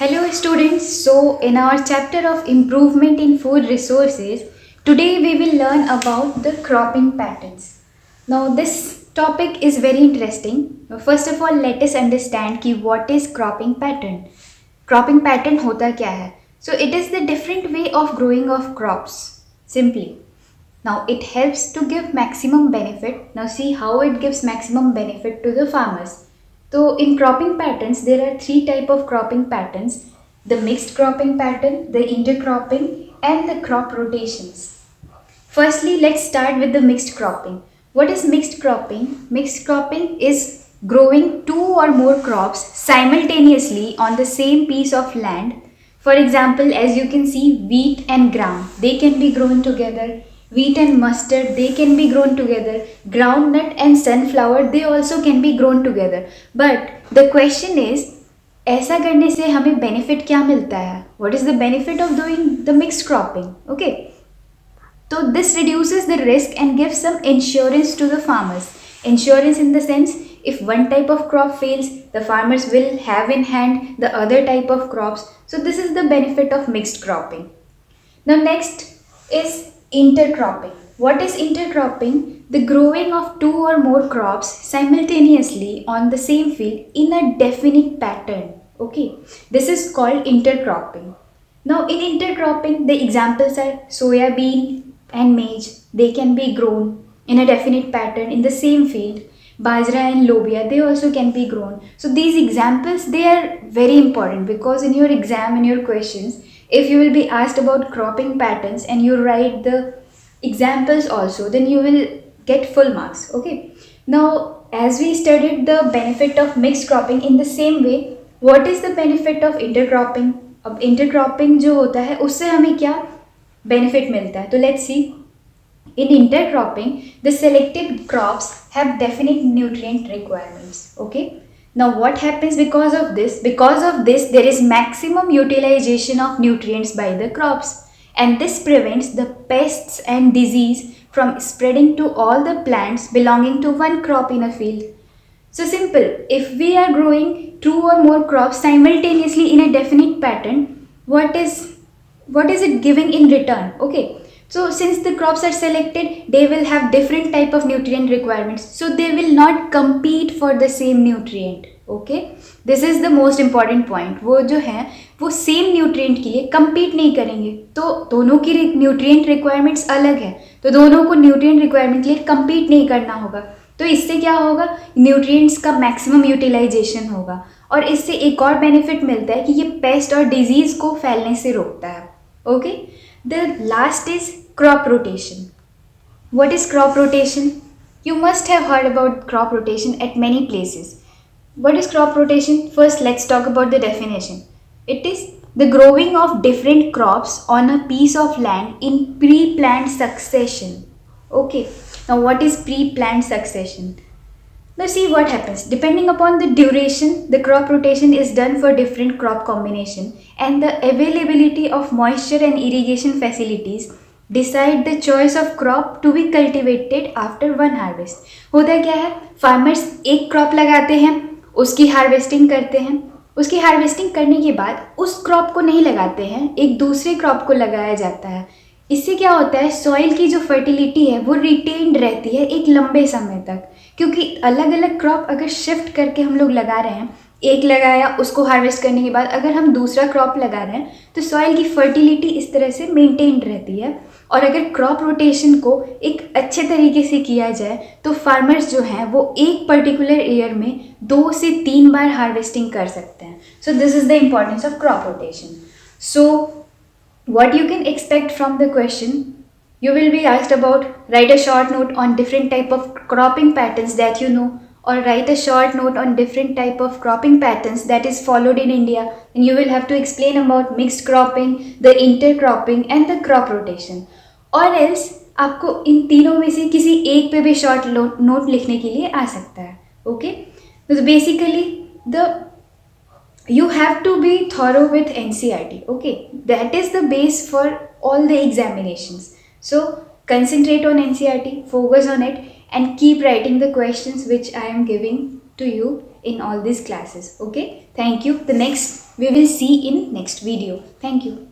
Hello students, so in our chapter of improvement in food resources, today we will learn about the cropping patterns. Now this topic is very interesting. First of all, let us understand कि what is cropping pattern. Cropping pattern होता क्या है? So it is the different way of growing of crops, simply. Now it helps to give maximum benefit. Now see how it gives maximum benefit to the farmers. So in cropping patterns, there are three type of cropping patterns: the mixed cropping pattern, the intercropping, and the crop rotations. Firstly, let's start with the mixed cropping. What is mixed cropping? Mixed cropping is growing two or more crops simultaneously on the same piece of land. For example, as you can see, wheat and gram, they can be grown together. Wheat and mustard, they can be grown together. Groundnut and sunflower, they also can be grown together. But the question is, ऐसा करने से हमें benefit क्या मिलता है? What is the benefit of doing the mixed cropping? Okay. So this reduces the risk and gives some insurance to the farmers. Insurance in the sense, if one type of crop fails, the farmers will have in hand the other type of crops. So this is the benefit of mixed cropping. Now next is intercropping. What is intercropping? The growing of two or more crops simultaneously on the same field in a definite pattern. Okay, this is called intercropping. Now in intercropping, the examples are soya bean and maize. They can be grown in a definite pattern in the same field. Bajra and lobia, they also can be grown. So these examples, they are very important because in your exam, in your questions, if you will be asked about cropping patterns and you write the examples also, then you will get full marks. Okay. Now, as we studied the benefit of mixed cropping, in the same way, what is the benefit of intercropping? अब intercropping जो होता है उससे हमें क्या benefit मिलता है? तो let's see. In intercropping, the selected crops have definite nutrient requirements. Okay. Now what happens because of this? Because of this, there is maximum utilization of nutrients by the crops, and this prevents the pests and disease from spreading to all the plants belonging to one crop in a field. So simple, if we are growing two or more crops simultaneously in a definite pattern, what is it giving in return? Okay. So since the crops are selected, they will have different type of nutrient requirements. So they will not compete for the same nutrient. Okay. This is the most important point. वो जो है वो same nutrient के लिए compete नहीं करेंगे. तो दोनों की nutrient requirements अलग है. तो दोनों को nutrient requirement के लिए compete नहीं करना होगा. तो इससे क्या होगा? Nutrients का maximum utilization होगा. और इससे एक और benefit मिलता है कि ये pest और disease को फैलने से रोकता है. Okay. The last is crop rotation. What is crop rotation? You must have heard about crop rotation at many places. What is crop rotation? First, let's talk about the definition. It is the growing of different crops on a piece of land in pre-planned succession. Okay. Now, what is pre-planned succession? Now see what happens. Depending upon the duration, the crop rotation is done for different crop combination, and the availability of moisture and irrigation facilities decide the choice of crop to be cultivated after one harvest. होता क्या है? Farmers एक crop लगाते हैं, उसकी harvesting करते हैं, उसकी हार्वेस्टिंग करने के बाद उस क्रॉप को नहीं लगाते हैं, एक दूसरे क्रॉप को लगाया जाता है. इससे क्या होता है? सॉइल की जो फर्टिलिटी है वो रिटेन्ड रहती है एक लंबे समय तक, क्योंकि अलग अलग क्रॉप अगर शिफ्ट करके हम लोग लगा रहे हैं, एक लगाया उसको हार्वेस्ट करने के बाद अगर हम दूसरा क्रॉप लगा रहे हैं तो सॉइल की फर्टिलिटी इस तरह से मेंटेन्ड रहती है. और अगर क्रॉप रोटेशन को एक अच्छे तरीके से किया जाए तो फार्मर्स जो हैं वो एक पर्टिकुलर ईयर में 2 से 3 बार हार्वेस्टिंग कर सकते हैं. So this is the importance of crop rotation. So what you can expect from the question, you will be asked about write a short note on different type of cropping patterns that you know, or write a short note on different type of cropping patterns that is followed in India, and you will have to explain about mixed cropping, the intercropping and the crop rotation. Or else आपको इन तीनों में से किसी एक पे भी short note लिखने के लिए आ सकता है. Okay, so basically you have to be thorough with NCERT. Okay, that is the base for all the examinations. So concentrate on NCERT, focus on it, and keep writing the questions which I am giving to you in all these classes. Okay, thank you. The next We will see in next video. Thank you.